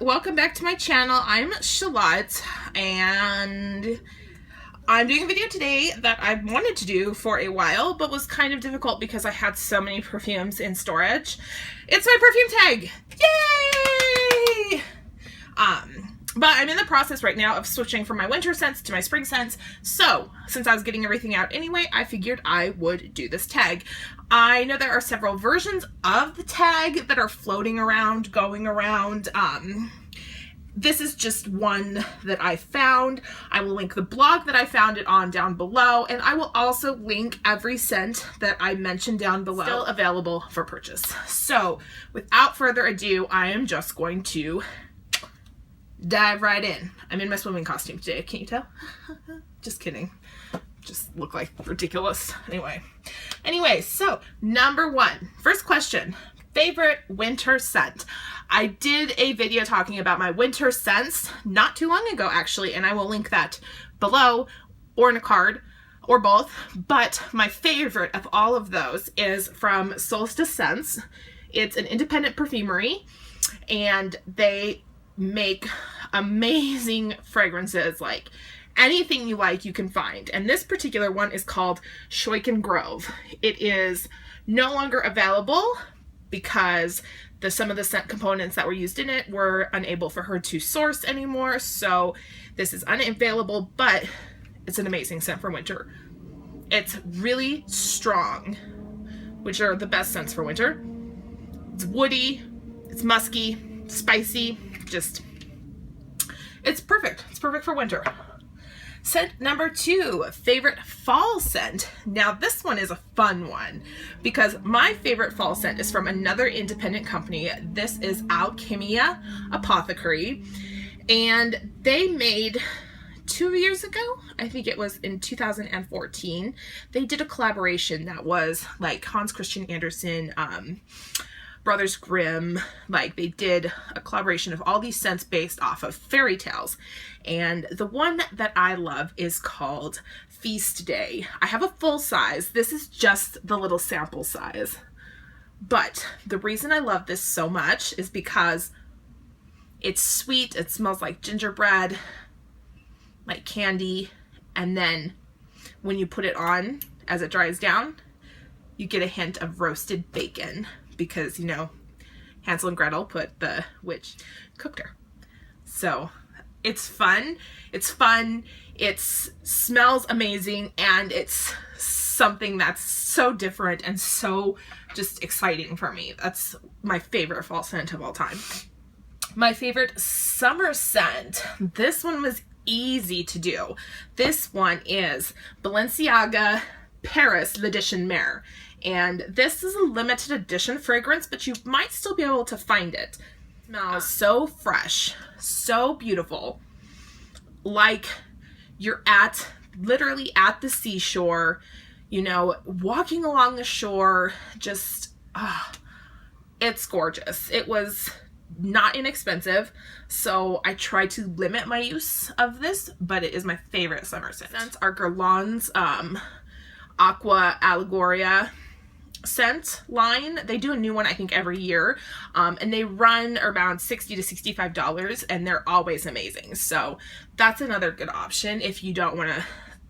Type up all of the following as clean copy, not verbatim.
welcome back to my channel. I'm Charlotte, and I'm doing a video today that I wanted to do for a while, but was kind of difficult because I had so many perfumes in storage. It's my perfume tag! Yay! But I'm in the process right now of switching from my winter scents to my spring scents. So, since I was getting everything out anyway, I figured I would do this tag. I know there are several versions of the tag that are floating around, going around. This is just one that I found. I will link the blog that I found it on down below, and I will also link every scent that I mentioned down below. Still available for purchase. So, without further ado, I am just going to dive right in. I'm in my swimming costume today, can't you tell? Just kidding. Just look like ridiculous. Anyway, so number one, first question, favorite winter scent. I did a video talking about my winter scents not too long ago actually, and I will link that below or in a card or both, but my favorite of all of those is from Solstice Scents. It's an independent perfumery and they make amazing fragrances, like anything you like you can find, and this particular one is called Schweiken Grove. It is no longer available because some of the scent components that were used in it were unable for her to source anymore, so this is unavailable, but it's an amazing scent for winter. It's really strong, which are the best scents for winter. It's woody, it's musky, spicy, just, it's perfect. It's perfect for winter. Scent number two, favorite fall scent. Now this one is a fun one because my favorite fall scent is from another independent company. This is Alchemia Apothecary, and they made 2 years ago, I think it was in 2014, they did a collaboration that was like Hans Christian Andersen, Brothers Grimm, like they did a collaboration of all these scents based off of fairy tales. And the one that I love is called Feast Day. I have a full size. This is just the little sample size. But the reason I love this so much is because it's sweet. It smells like gingerbread, like candy. And then when you put it on, as it dries down, you get a hint of roasted bacon. Because, you know, Hansel and Gretel put the witch, cooked her. So it's fun, it smells amazing, and it's something that's so different and so just exciting for me. That's my favorite fall scent of all time. My favorite summer scent, this one was easy to do. This one is Balenciaga Paris L'Edition Mare. And this is a limited edition fragrance, but you might still be able to find it. It smells so fresh, so beautiful, like you're literally at the seashore, you know, walking along the shore, just, it's gorgeous. It was not inexpensive, so I try to limit my use of this, but it is my favorite summer scent. Scents are Gourmands, Aqua Allegoria scent line. They do a new one I think every year, and they run around $60 to $65, and they're always amazing. So that's another good option if you don't want to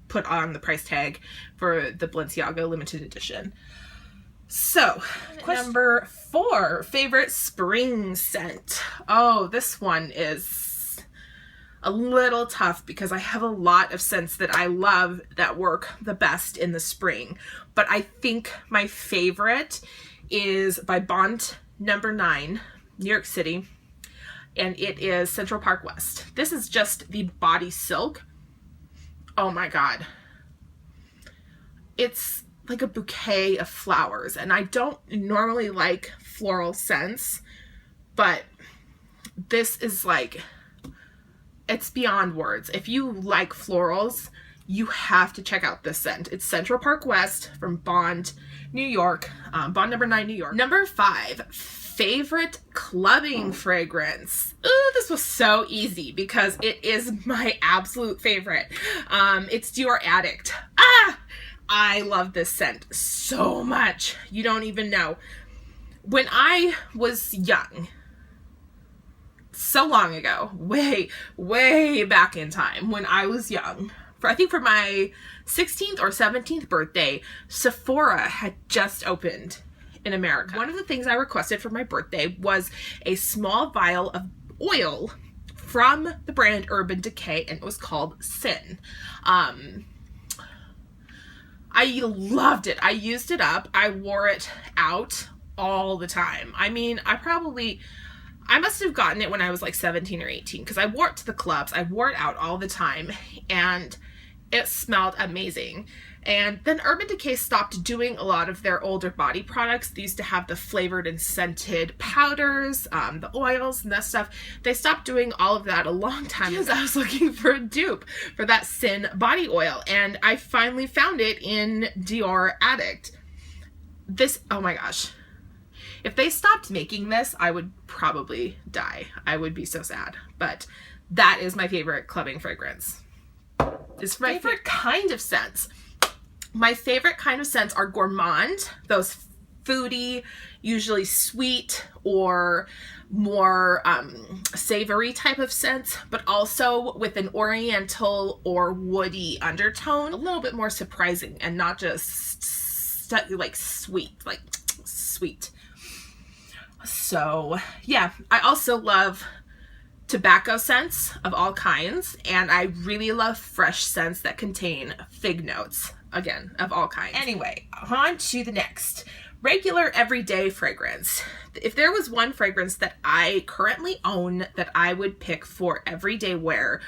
put on the price tag for the Balenciaga limited edition. So number four, favorite spring scent. Oh, this one is a little tough because I have a lot of scents that I love that work the best in the spring. But I think my favorite is by Bond number 9, New York City, and it is Central Park West. This is just the body silk. Oh my god. It's like a bouquet of flowers, and I don't normally like floral scents, but this is like, it's beyond words. If you like florals, you have to check out this scent. It's Central Park West from Bond, New York. Bond number 9, New York. Number 5, favorite clubbing fragrance. Ooh, this was so easy because it is my absolute favorite. It's Dior Addict. I love this scent so much. You don't even know. When I was young, so long ago, way back in time when I was young. I think for my 16th or 17th birthday, Sephora had just opened in America. One of the things I requested for my birthday was a small vial of oil from the brand Urban Decay, and it was called Sin. I loved it. I used it up. I wore it out all the time. I mean, I must have gotten it when I was like 17 or 18 because I wore it to the clubs. I wore it out all the time, and it smelled amazing. And then Urban Decay stopped doing a lot of their older body products. They used to have the flavored and scented powders, the oils and that stuff. They stopped doing all of that a long time because I was looking for a dupe for that Sin body oil. And I finally found it in Dior Addict. This, oh my gosh. If they stopped making this, I would probably die. I would be so sad. But that is my favorite clubbing fragrance. It's my favorite kind of scents. My favorite kind of scents are Gourmands, those foodie, usually sweet or more savory type of scents, but also with an Oriental or woody undertone, a little bit more surprising and not just like sweet. So yeah, I also love tobacco scents of all kinds, and I really love fresh scents that contain fig notes, again, of all kinds. Anyway, on to the next. Regular everyday fragrance. If there was one fragrance that I currently own that I would pick for everyday wear,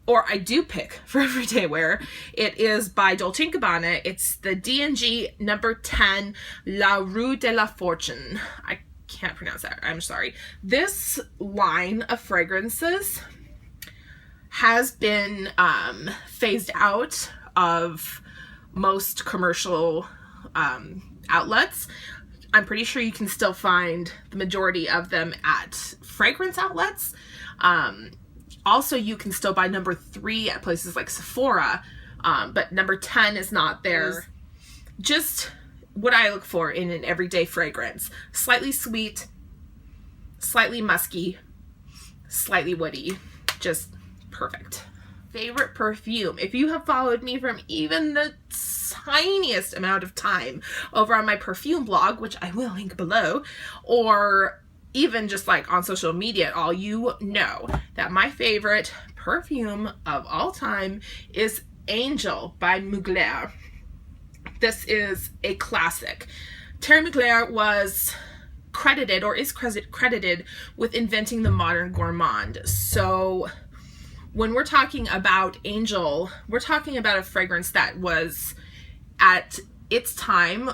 or I do pick for everyday wear, it is by Dolce & Gabbana. It's the D&G number 10 La Rue de la Fortune. I can't pronounce that. I'm sorry. This line of fragrances has been phased out of most commercial outlets. I'm pretty sure you can still find the majority of them at fragrance outlets. Also, you can still buy number 3 at places like Sephora, but number 10 is not there. Just what I look for in an everyday fragrance. Slightly sweet, slightly musky, slightly woody. Just perfect. Favorite perfume. If you have followed me from even the tiniest amount of time over on my perfume blog, which I will link below, or even just like on social media at all, you know that my favorite perfume of all time is Angel by Mugler. This is a classic. Thierry Mugler was credited, or is credited, with inventing the modern gourmand. So when we're talking about Angel, we're talking about a fragrance that was, at its time,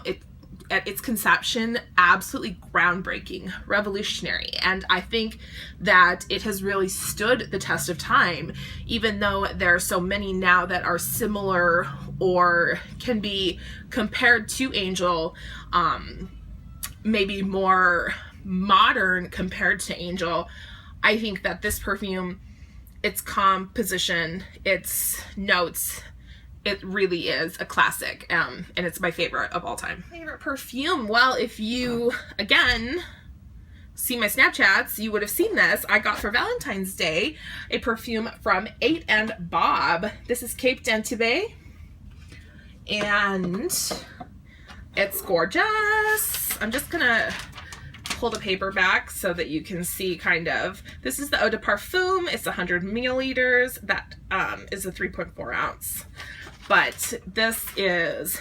at its conception, absolutely groundbreaking, revolutionary. And I think that it has really stood the test of time, even though there are so many now that are similar or can be compared to Angel, maybe more modern compared to Angel. I think that this perfume, its composition, its notes, it really is a classic, and it's my favorite of all time. Favorite perfume? Well, if you, again, see my Snapchats, you would have seen this. I got for Valentine's Day a perfume from 8 and Bob. This is Cape d'Antibes, and it's gorgeous. I'm just gonna pull the paper back so that you can see kind of. This is the Eau de Parfum. It's 100 milliliters. That is a 3.4 ounce. But this is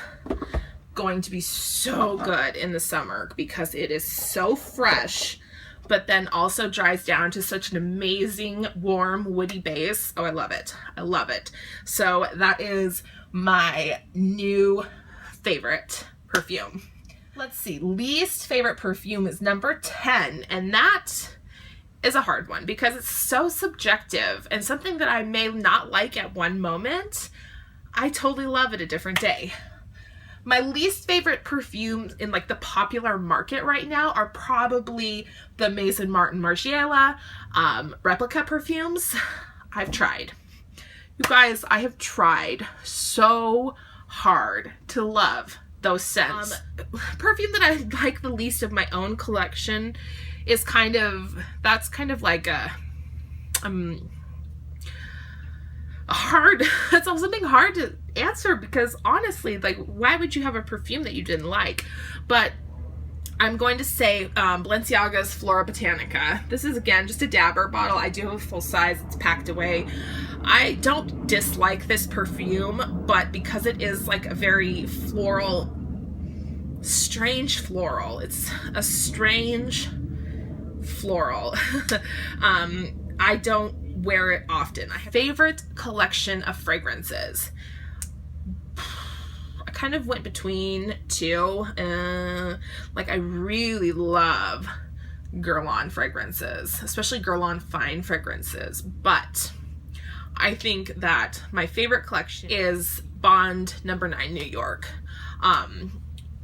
going to be so good in the summer because it is so fresh, but then also dries down to such an amazing, warm, woody base. Oh, I love it. I love it. So that is my new favorite perfume. Let's see. Least favorite perfume is number 10, and that is a hard one because it's so subjective, and something that I may not like at one moment, I totally love it a different day. My least favorite perfumes in like the popular market right now are probably the Maison Margiela Replica perfumes. I've tried. You guys, I have tried so hard to love those scents. Perfume that I like the least of my own collection is that's kind of like a hard. That's also something hard to answer, because honestly, like, why would you have a perfume that you didn't like? But I'm going to say Balenciaga's Florabotanica. This is, again, just a dabber bottle. I do have a full size. It's packed away. I don't dislike this perfume, but because it is like a very floral, strange floral. It's a strange floral. I don't wear it often. I have a favorite collection of fragrances. I kind of went between two. Like, I really love Guerlain fragrances, especially Guerlain fine fragrances, but I think that my favorite collection is Bond No. 9 New York.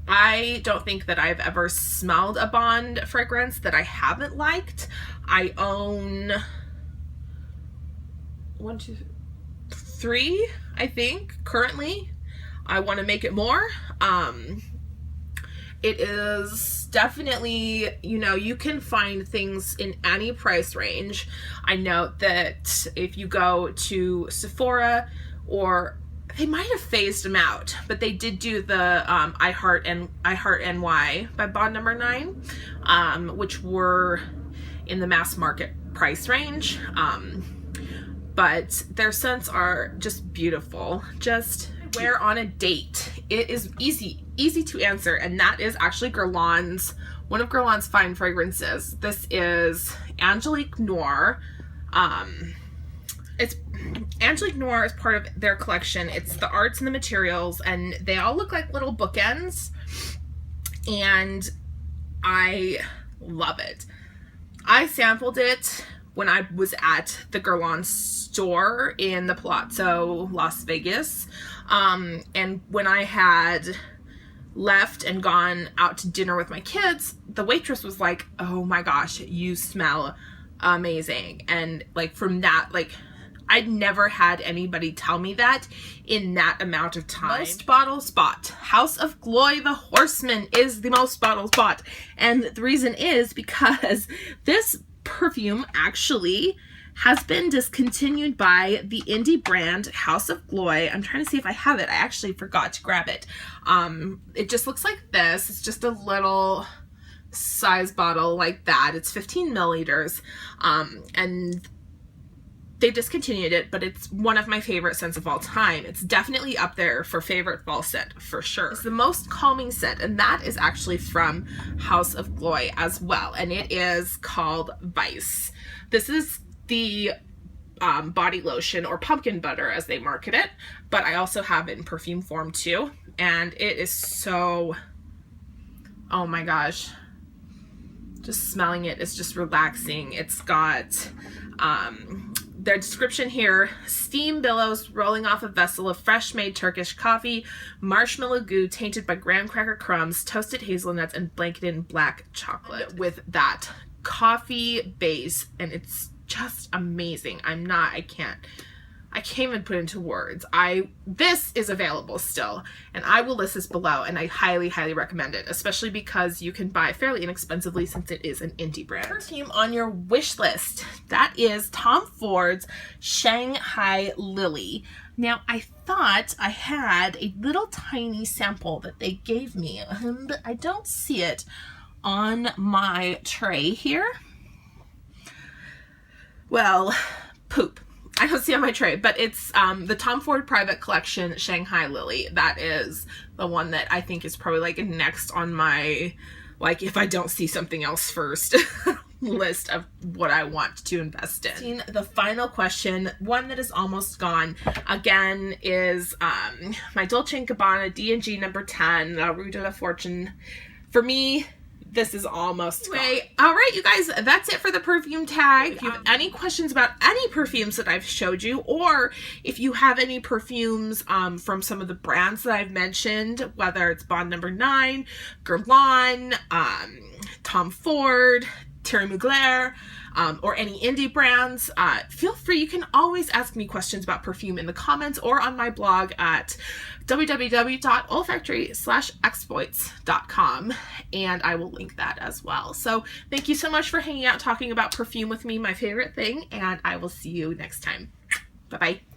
I don't think that I've ever smelled a Bond fragrance that I haven't liked. I own 1, 2, 3, I think, currently. I want to make it more. It is definitely, you know, you can find things in any price range. I know that if you go to Sephora, or they might have phased them out, but they did do the I Heart NY by Bond No. 9, which were in the mass market price range. But their scents are just beautiful. Just wear on a date. It is easy to answer, and that is actually Guerlain's, one of Guerlain's fine fragrances. This is Angelique Noir. It's Angelique Noir is part of their collection. It's the arts and the materials, and they all look like little bookends, and I love it. I sampled it when I was at the Guerlain store in the Palazzo, Las Vegas. And when I had left and gone out to dinner with my kids, the waitress was like, "Oh my gosh, you smell amazing." And like, from that, like, I'd never had anybody tell me that in that amount of time. Most bottle spot. House of Gloi, the Horseman, is the most bottle spot. And the reason is because this perfume actually has been discontinued by the indie brand House of Gloi. I'm trying to see if I have it. I actually forgot to grab it. It just looks like this. It's just a little size bottle like that. It's 15 milliliters. And they discontinued it, but it's one of my favorite scents of all time. It's definitely up there for favorite fall scent, for sure. It's the most calming scent, and that is actually from House of Gloi as well, and it is called Vice. This is the body lotion, or pumpkin butter as they market it, but I also have it in perfume form too, and it is so, oh my gosh, just smelling it is just relaxing. It's got their description here: steam billows rolling off a vessel of fresh made Turkish coffee, marshmallow goo tainted by graham cracker crumbs, toasted hazelnuts, and blanketed in black chocolate, with that coffee base, and it's just amazing. I can't even put into words. This is available still, and I will list this below, and I highly recommend it, especially because you can buy fairly inexpensively since it is an indie brand. Perfume on your wish list. That is Tom Ford's Shanghai Lily. Now, I thought I had a little tiny sample that they gave me, and I don't see it on my tray here. Well, poop. I don't see on my tray, but it's the Tom Ford Private Collection Shanghai Lily. That is the one that I think is probably like next on my, like, if I don't see something else first, list of what I want to invest in. The final question, one that is almost gone, again, is my Dolce & Gabbana D&G No. 10, La Rue de la Fortune. For me, this is almost gone. All right, you guys, that's it for the perfume tag. If you have any questions about any perfumes that I've showed you, or if you have any perfumes from some of the brands that I've mentioned, whether it's Bond No. 9, Guerlain, Tom Ford, Thierry Mugler, or any indie brands, feel free. You can always ask me questions about perfume in the comments or on my blog at www.olfactory/exploits.com, and I will link that as well. So thank you so much for hanging out talking about perfume with me, my favorite thing, and I will see you next time. Bye-bye.